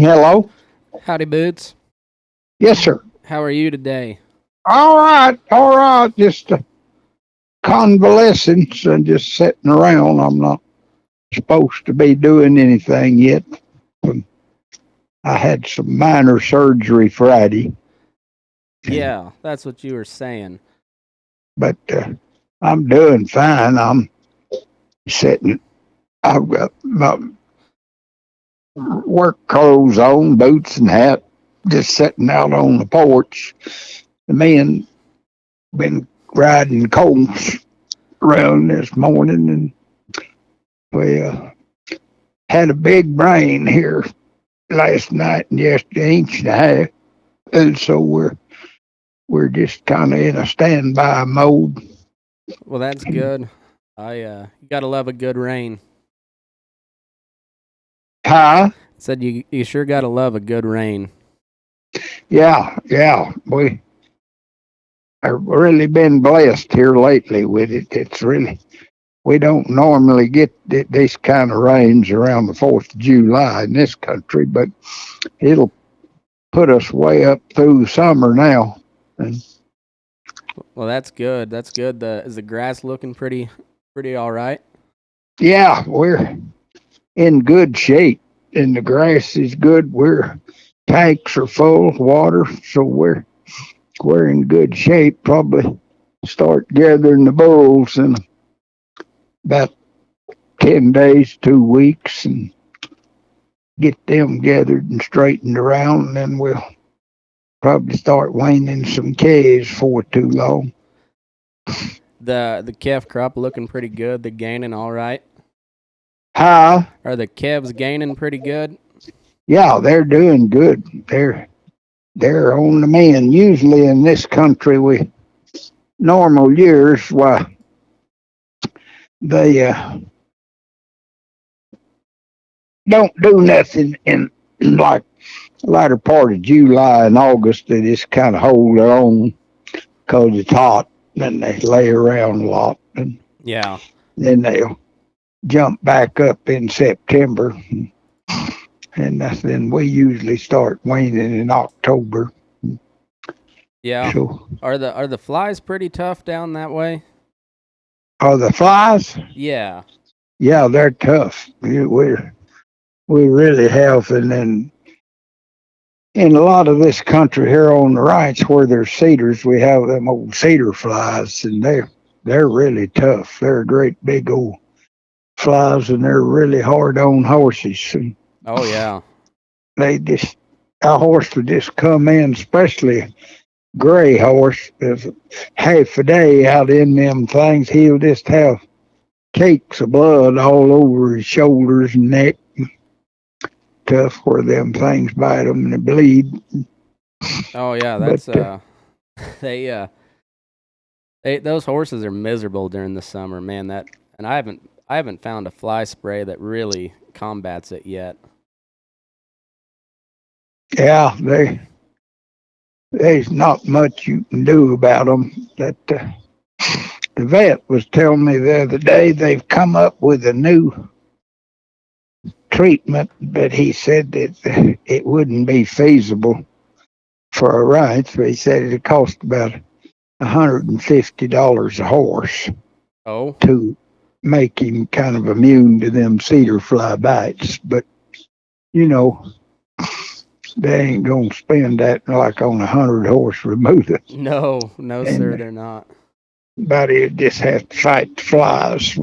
Hello? Howdy, Boots. Yes, sir. How are you today? All right, all right. Just convalescence and just sitting around. I'm not supposed to be doing anything yet. I had some minor surgery Friday, Yeah, that's what you were saying. but I'm doing fine. I'm sitting. I've got my work clothes on, boots and hat, just sitting out on the porch. The men been riding colts around this morning, and we had a big rain here last night and yesterday, inch and a half, and so we're just kind of in a standby mode. Well, that's good. You gotta love a good rain. Huh? Said you sure gotta love a good rain. Yeah, yeah. We have really been blessed here lately with it. It's really we don't normally get this kind of rains around the 4th of July in this country, but it'll put us way up through summer now. And Well, that's good. That's good. Is the grass looking pretty all right? yeah, we're in good shape, and the grass is good. We're tanks are full of water, so we're in good shape. Probably start gathering the bulls in about 10 days, 2 weeks, and get them gathered and straightened around, and then we'll probably start weaning some calves for too long. The calf crop looking pretty good. The gaining all right. How? Are the calves gaining pretty good? Yeah, they're doing good. They're on the mend. Usually in this country, we normal years, why they don't do nothing in like latter part of July and August. They just kind of hold their own because it's hot. Then they lay around a lot, and Yeah. then they'll jump back up in September, and then we usually start waning in October. Yeah. So, Are the flies pretty tough down that way? are the flies? Yeah. Yeah, they're tough. We really have, and then in a lot of this country here on the ranch where there's cedars, we have them old cedar flies, and they're really tough. They're great big old flies, and they're really hard on horses. And Oh yeah. they just a horse would just come in, especially gray horse, if half a day out in them things, he'll just have cakes of blood all over his shoulders and neck. Tough where them things bite them and they bleed. Oh yeah. But That's they those horses are miserable during the summer, man. And I haven't found a fly spray that really combats it yet. yeah, there's not much you can do about them. That the vet was telling me the other day they've come up with a new treatment, but he said that it wouldn't be feasible for a ranch. But he said it'd cost about $150 a horse Oh, to make him kind of immune to them cedar fly bites. But you know, they ain't gonna spend that like on 100 horse removal. no, no, sir, And they're not. body just has to fight the flies.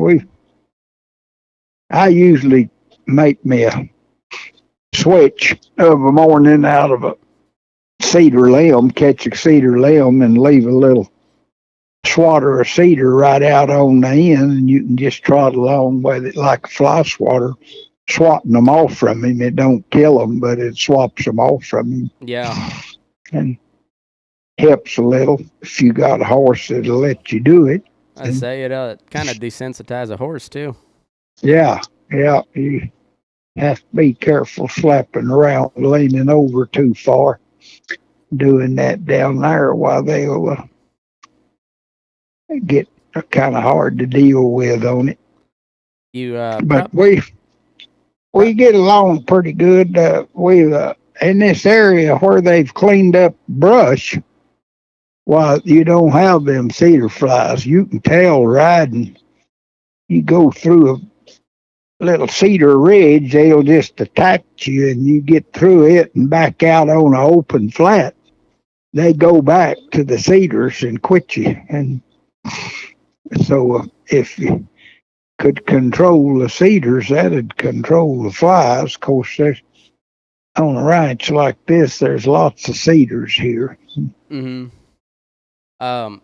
I usually make me a switch of a morning out of a cedar limb, catch a cedar limb, and leave a little swatter of cedar right out on the end, and you can just trot along with it like a fly swatter, swatting them off from him. It don't kill them, but it swaps them off from him Yeah, and helps a little if you got a horse that'll let you do it. I And say it kind of desensitize a horse too. yeah, yeah, you have to be careful slapping around, leaning over too far, doing that down there while they'll get kind of hard to deal with on it. You But prob we Uh, we get along pretty good. We in this area where they've cleaned up brush. Well, you don't have them cedar flies. You can tell riding. You go through a little cedar ridge, they'll just attack you, and you get through it and back out on an open flat. They go back to the cedars and quit you. And so, if you could control the cedars, that'd control the flies. Of course, there's on a ranch like this, there's lots of cedars here. mm-hmm. Um,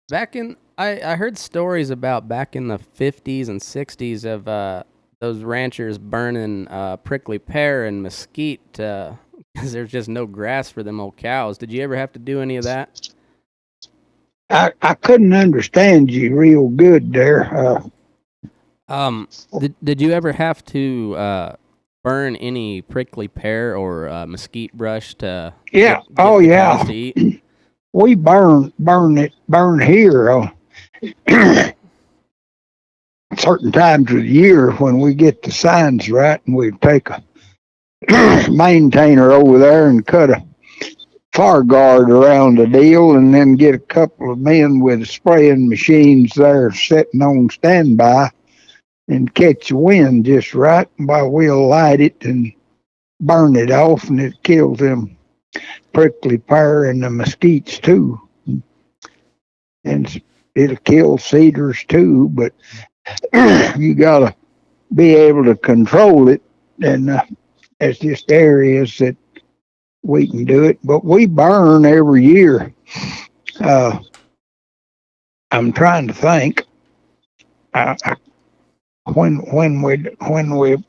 back in, I heard stories about back in the 50s and 60s of those ranchers burning prickly pear and mesquite because there's just no grass for them old cows. Did you ever have to do any of that? I couldn't understand you real good there. Did you ever have to burn any prickly pear or mesquite brush to Yeah, get oh the cows to yeah, eat? we burn here. Certain times of the year when we get the signs right, and we take a maintainer over there and cut a far guard around the deal, and then get a couple of men with spraying machines there sitting on standby and catch the wind just right while we'll light it and burn it off, and it kills them prickly pear and the mesquites too, and it'll kill cedars too. But you gotta be able to control it, and it's just areas that we can do it. But we burn every year. Uh, I'm trying to think. I, when we've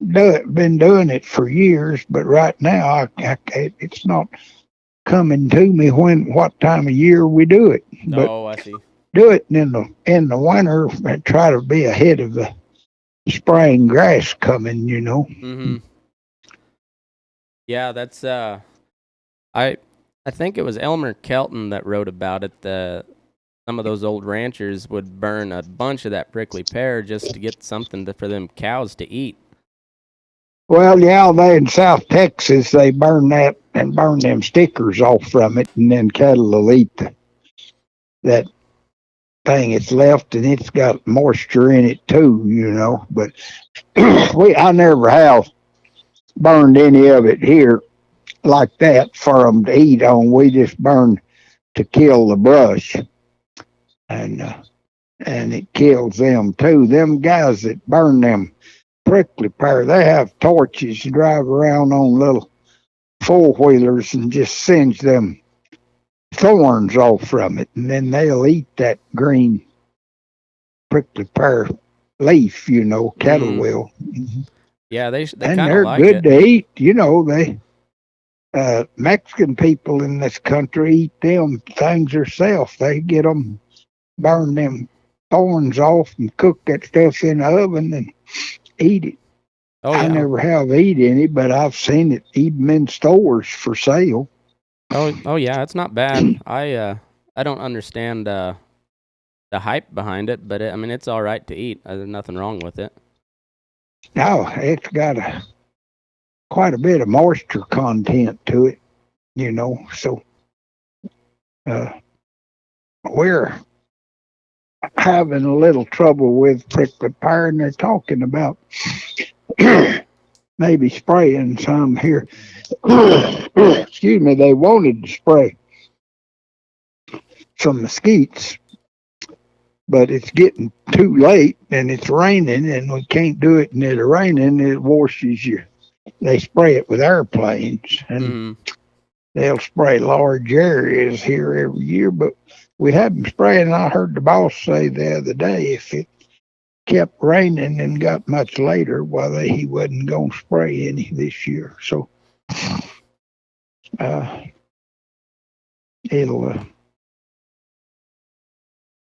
been doing it for years, but right now it's not coming to me when what time of year we do it. But Oh, I see. do it in the winter and try to be ahead of the spring grass coming. Mm-hmm. Yeah, that's I I think it was Elmer Kelton that wrote about it. Some of those old ranchers would burn a bunch of that prickly pear just to get something for them cows to eat. Well, yeah, they in South Texas they burn that and burn them stickers off from it, and then cattle will eat that thing it's left, and it's got moisture in it too. But I never have burned any of it here like that for them to eat on. We just burn to kill the brush, and and it kills them too. Them guys that burn them prickly pear, they have torches and drive around on little four wheelers and just singe them thorns off from it, and then they'll eat that green prickly pear leaf. Cattle Mm-hmm. will, Yeah, they and kind of they're like good it. to eat. They Mexican people in this country eat them things themselves. They get them, burn them thorns off, and cook that stuff in the oven and eat it. Oh I yeah. never have eat any, but I've seen it even in stores for sale. Oh yeah. It's not bad. I don't understand the hype behind it, but I mean it's all right to eat. There's nothing wrong with it. Now it's got quite a bit of moisture content to it, So uh, we're having a little trouble with prickly pear, and they're talking about maybe spraying some here. Excuse me, they wanted to spray some mesquites, but it's getting too late and it's raining, and we can't do it. And it's raining, it washes you. They spray it with airplanes, and Mm-hmm. they'll spray large areas here every year, but we had them spraying. I heard the boss say the other day if it kept raining and got much later, well, he wasn't going to spray any this year. So uh, it'll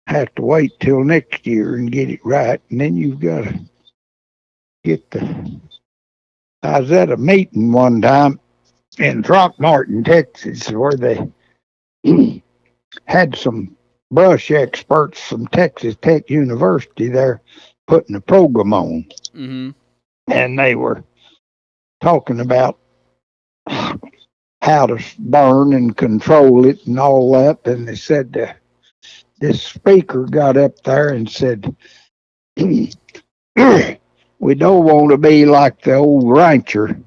have to wait till next year and get it right. And then you've got to get the. I was at a meeting one time in Throckmorton, Texas, where they had some brush experts from Texas Tech University there putting a program on. Mm-hmm. and they were talking about how to burn and control it and all that. And they said this speaker got up there and said, "We don't want to be like the old rancher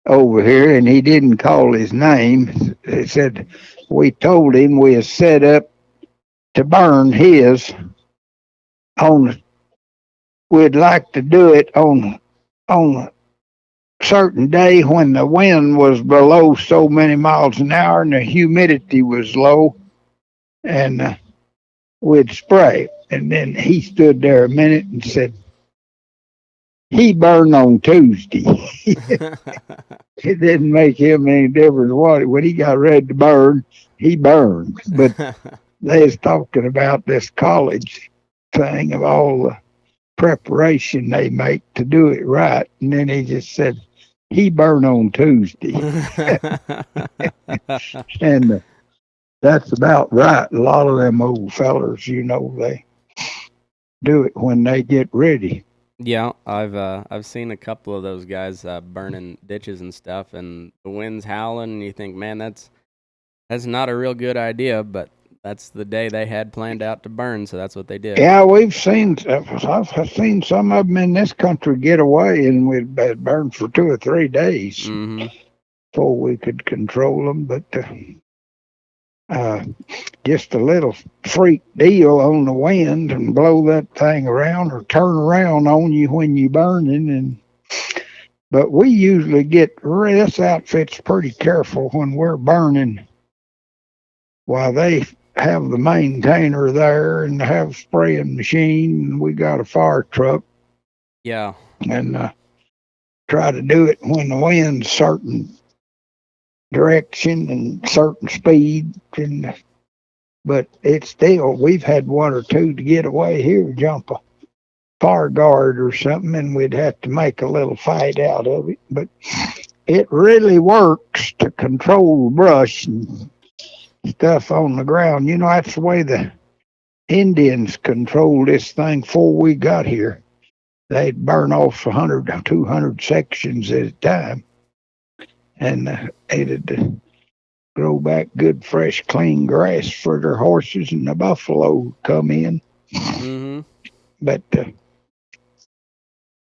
over here." And he didn't call his name. He said, "We told him we had set up to burn his on. We'd like to do it on a certain day when the wind was below so many miles an hour and the humidity was low, and we'd spray." And then he stood there a minute and said, "He burned on Tuesday." It didn't make him any difference what when he got ready to burn, he burned. But they was talking about this college thing of all the preparation they make to do it right, and then he just said he burned on Tuesday, and that's about right. A lot of them old fellers, they do it when they get ready. Yeah, I've seen a couple of those guys burning ditches and stuff, and the wind's howling, and you think, man, that's not a real good idea, but that's the day they had planned out to burn, so that's what they did. Yeah, I've seen some of them in this country get away, and we'd burn for 2 or 3 days Mm-hmm. before we could control them. But uh, just a little freak deal on the wind and blow that thing around or turn around on you when you burning. And but we usually get this outfit's pretty careful when we're burning. While they have the maintainer there and have a spraying machine, and we got a fire truck Yeah. and try to do it when the wind's certain direction and certain speed. And but it's still we've had one or two to get away here, jump a fire guard or something, and we'd have to make a little fight out of it. But it really works to control brush and stuff on the ground. That's the way the Indians controlled this thing before we got here. They'd burn off 100, 200 sections at a time, and it'd grow back good, fresh, clean grass for their horses, and the buffalo would come in. Mm-hmm. But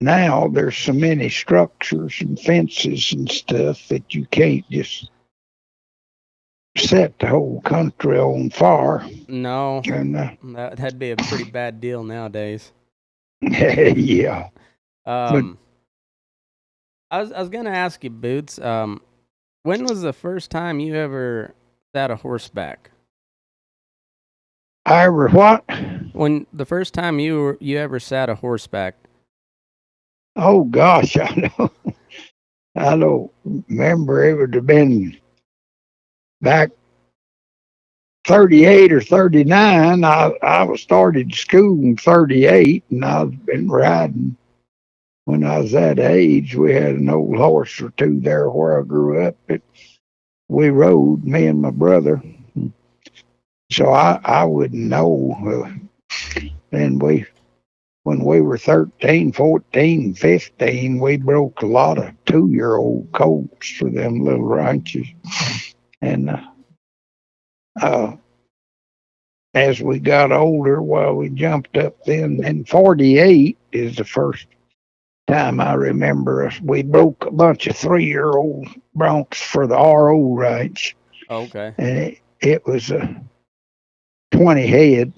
now there's so many structures and fences and stuff that you can't just set the whole country on fire. No, And that'd be a pretty bad deal nowadays. yeah, but Um, I was gonna ask you, Boots. When was the first time you ever sat a horseback? I ever what? When the first time you ever sat a horseback? Oh gosh, I don't remember. It would have been back 38 or 39. I was started school in 38, and I've been riding when I was that age. We had an old horse or two there where I grew up. We rode, me and my brother. So I wouldn't know. Then when we were 13, 14, 15, we broke a lot of 2-year-old colts for them little ranches. And uh, as we got older, well, we jumped up then. And 48 is the first time I remember us. We broke a bunch of 3-year-old broncs for the RO ranch. Okay. And it was 20 head.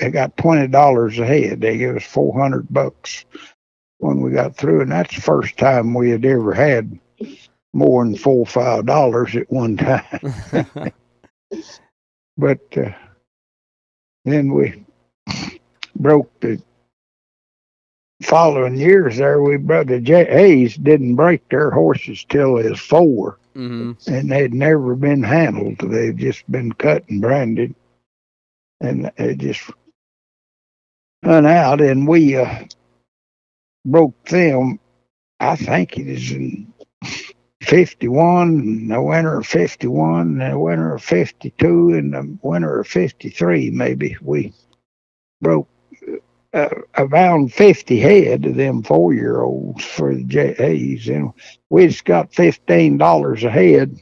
I got $20 a head. They gave us $400 when we got through, and that's the first time we had ever had more than $4 or $5 at one time. But then we broke the following years. There, we brother Hayes didn't break their horses till they was 4, Mm-hmm. and they'd never been handled. They'd just been cut and branded, and they just run out. And we broke them. I think it is in 51, the winter of 51, the winter of 52, and the winter of 53, maybe. We broke around 50 head of them 4-year olds for the JAs, and we just got $15 a head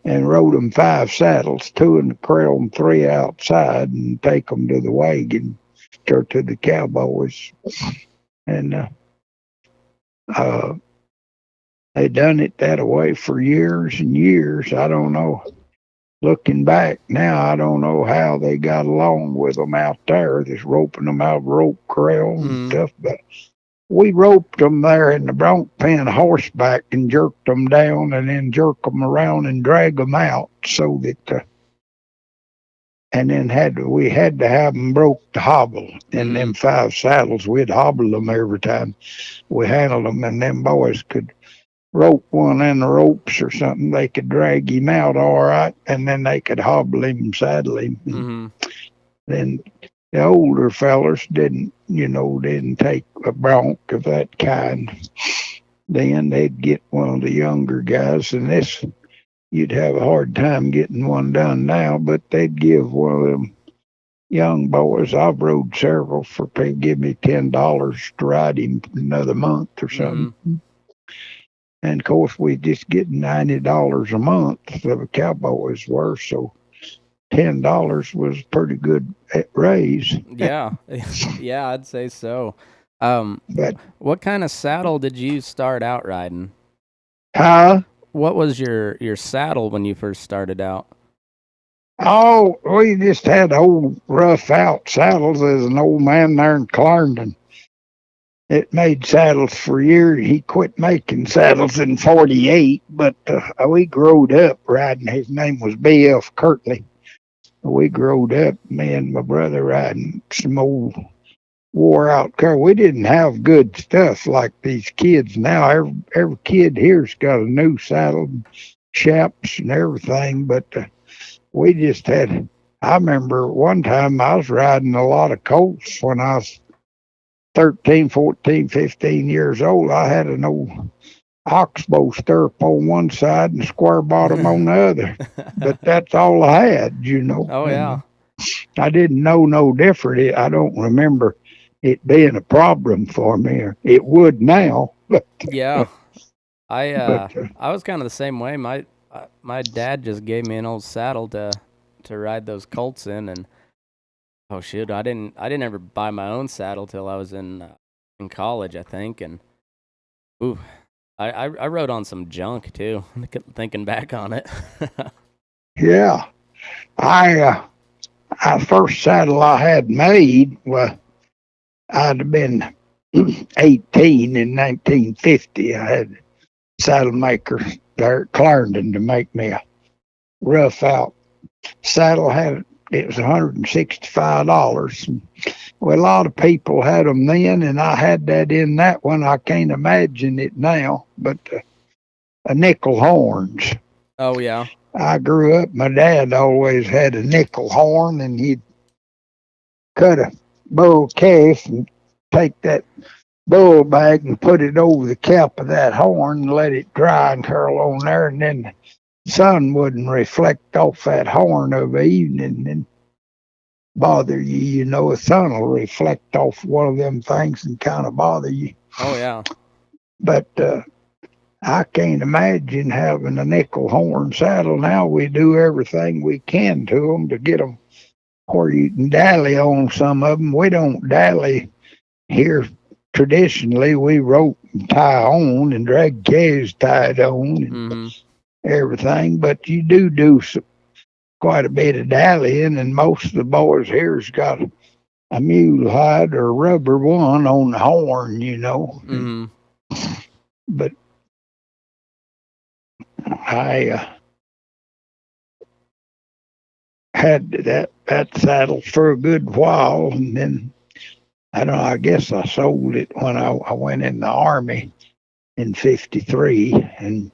and rode them 5 saddles, 2 in the corral and 3 outside, and take them to the wagon or to the cowboys. And uh, they done it that way for years and years. I don't know. Looking back now, I don't know how they got along with them out there, just roping them out of rope corral and Mm. stuff. But we roped them there in the bronc pen horseback and jerked them down and then jerk them around and drag them out so that and then we had to have them broke to hobble in them Mm. 5 saddles. We'd hobble them every time we handled them, and them boys could rope one in the ropes or something. They could drag him out all right, and then they could hobble him and saddle him. And Mm. then the older fellers didn't take a bronc of that kind. Then they'd get one of the younger guys, and this you'd have a hard time getting one done now, but they'd give one of them young boys. I've rode several for give me $10 to ride him another month or something. Mm. And of course, we just get $90 a month. The cowboys were, so $10 was a pretty good raise. Yeah. Yeah, I'd say so. Um, But what kind of saddle did you start out riding? huh? What was your saddle when you first started out? Oh, we just had old rough out saddles. There's an old man there in Clarendon. It made saddles for years. He quit making saddles in '48, but we growed up riding. His name was B.F. Kirtley. We growed up, me and my brother, riding some old wore out car. We didn't have good stuff like these kids now. Every kid here's got a new saddle, chaps, and everything, but we just had. I remember one time I was riding a lot of colts when I was 13, 14, 15 years old. I had an old oxbow stirrup on one side and square bottom on the other. But that's all I had. Oh yeah. And I didn't know no different. I don't remember it being a problem for me. It would now, Yeah. I but I was kind of the same way. My dad just gave me an old saddle to ride those colts in, and oh shoot, I didn't ever buy my own saddle till I was in college, I think, and ooh, I rode on some junk too. Thinking back on it. yeah, I first saddle I had made. Well, I'd have been 18 in 1950. I had a saddle maker there at Clarendon to make me a rough out saddle. It was $165. Well, a lot of people had them then, and I had that in that one. I can't imagine it now, but a nickel horns. Oh yeah. I grew up, my dad always had a nickel horn, and he'd cut a bull calf and take that bull bag and put it over the cap of that horn and let it dry and curl on there, and then the sun wouldn't reflect off that horn of the evening and bother you. The sun will reflect off one of them things and kind of bother you. Oh yeah. But I can't imagine having a nickel horn saddle. Now we do everything we can to them to get them where you can dally on some of them. We don't dally here. Traditionally, we rope and tie on and drag calves tied on and Mm-hmm. everything. But you do quite a bit of dallying, and most of the boys here's got a mule hide or rubber one on the horn. Mm-hmm. But I had that saddle for a good while, and then I don't know. I guess I sold it when I went in the army in '53, and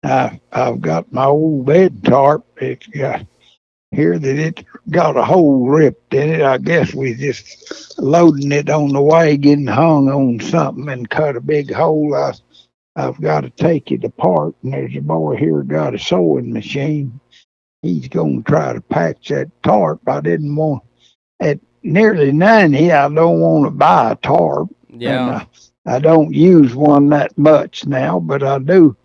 I've got my old bed tarp. It's got here that it got a hole ripped in it. I guess we just loading it on the wagon, hung on something, and cut a big hole. I've got to take it apart, and there's a boy here got a sewing machine. He's going to try to patch that tarp. I didn't want it. nearly 90, I don't want to buy a tarp, and Yeah. I don't use one that much now, but I do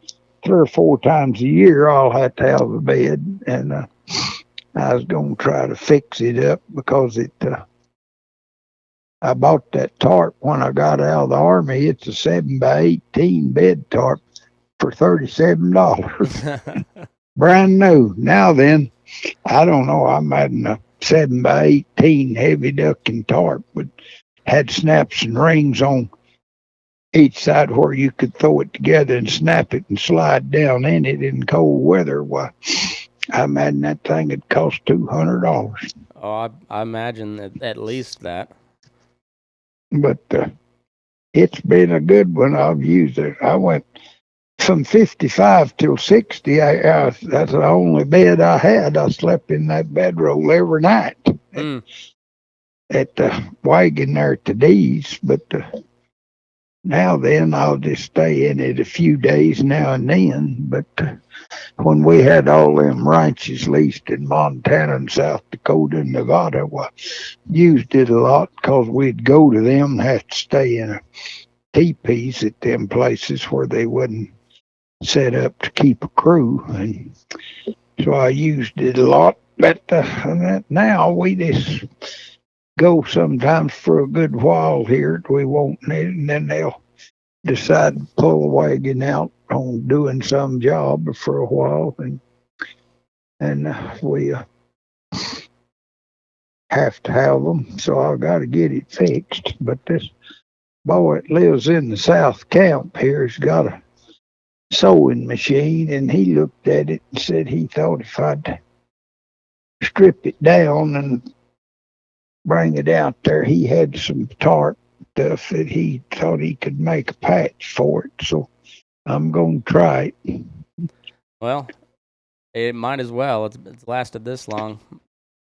3 or 4 times a year. I'll have to have a bed, and I was going to try to fix it up because it. I bought that tarp when I got out of the army. It's a 7 by 18 bed tarp for $37, brand new. Now then, I don't know. I'm adding a 7 by 18 heavy ducking tarp with had snaps and rings on each side where you could throw it together and snap it and slide down in it in cold weather. Why, I imagine that thing would cost $200. Oh, I imagine at least that. But it's been a good one. I've used it. I went from 55 till 60. That's the only bed I had. I slept in that bedroll every night Hmm. at the wagon there at the D's. But now then, I'll just stay in it a few days now and then. But when we had all them ranches leased in Montana and South Dakota and Nevada, we used it a lot because we'd go to them and have to stay in a teepees at them places where they wouldn't set up to keep a crew. And so I used it a lot. But now we just go sometimes for a good while here. We won't need it, and then they'll decide to pull a wagon out on doing some job for a while, and we have to have them. So I got to get it fixed. But this boy that lives in the South Camp here has got a sewing machine, and he looked at it and said he thought if I'd strip it down and bring it out there, he had some tarp stuff that he thought he could make a patch for it. So I'm going to try it. Well, it might as well. It's lasted this long.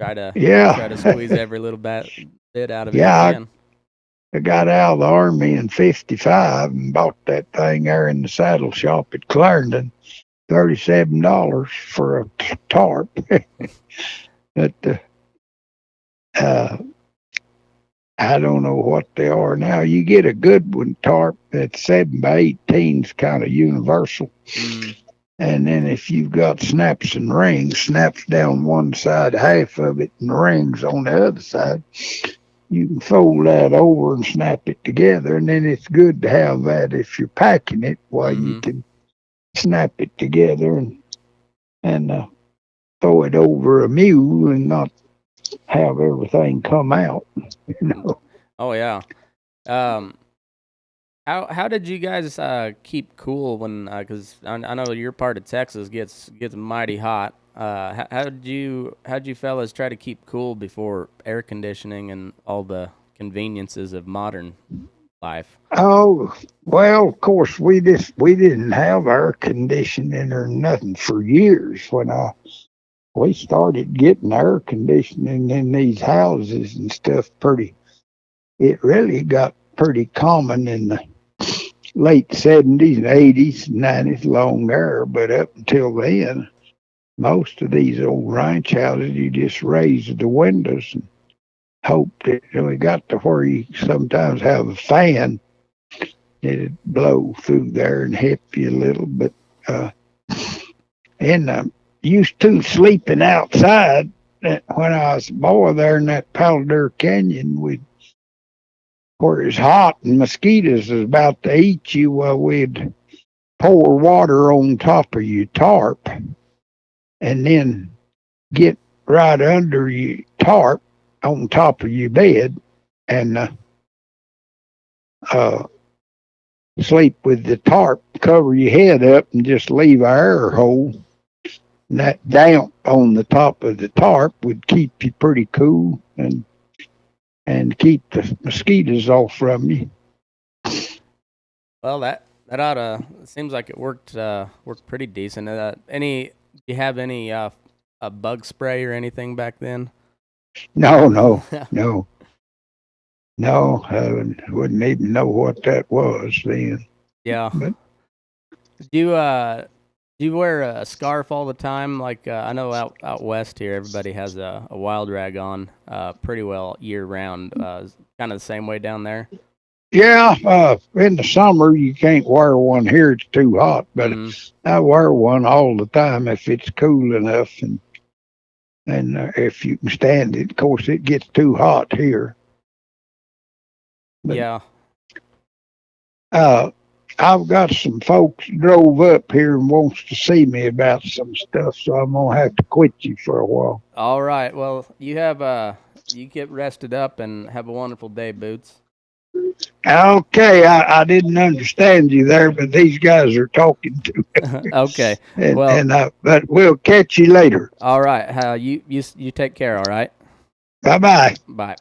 Try to Yeah, squeeze every little bit out of it you yeah. can. I got out of the army in '55 and bought that thing there in the saddle shop at Clarendon, $37 for a tarp. But uh, I don't know what they are now. You get a good one tarp that's 7 by 18's kind of universal. Mm. And then if you've got snaps and rings, snaps down one side, half of it, and rings on the other side, you can fold that over and snap it together. And then it's good to have that if you're packing it, while you Hmm. can snap it together and throw it over a mule and not have everything come out. You know. Oh yeah. Um, how did you guys keep cool when? Because I know your part of Texas gets mighty hot. How'd you fellas try to keep cool before air conditioning and all the conveniences of modern life? Oh well, of course we didn't have air conditioning or nothing for years when we started getting air conditioning in these houses and stuff. It really got pretty common in the late '70s and '80s, '90s, long there. But up until then, most of these old ranch houses, you just raised the windows and hoped that we got to where you sometimes have a fan that'd blow through there and help you a little. But uh, and used to sleeping outside. When I was a boy there in that Palo Canyon, where it's hot and mosquitoes is about to eat you, we'd pour water on top of your tarp and then get right under your tarp on top of your bed and uh, sleep with the tarp, cover your head up, and just leave a air hole. And that damp on the top of the tarp would keep you pretty cool and keep the mosquitoes off from you. Well, that oughta it seems like it worked pretty decent. Do you have any a bug spray or anything back then? No, no, no, no. I wouldn't even know what that was then. Yeah. But Do you Do you wear a scarf all the time? Like I know out west here, everybody has a wild rag on pretty well year round. Kind of the same way down there. Yeah, in the summer you can't wear one here; it's too hot. But Mm-hmm. I wear one all the time if it's cool enough, and if you can stand it. Of course, it gets too hot here. But Yeah. uh, I've got some folks drove up here and wants to see me about some stuff, so I'm gonna have to quit you for a while. All right. Well, you get rested up and have a wonderful day, Boots. Okay, I didn't understand you there, but these guys are talking to me, Okay. Well, but we'll catch you later. all right. You take care. All right. Bye bye. Bye.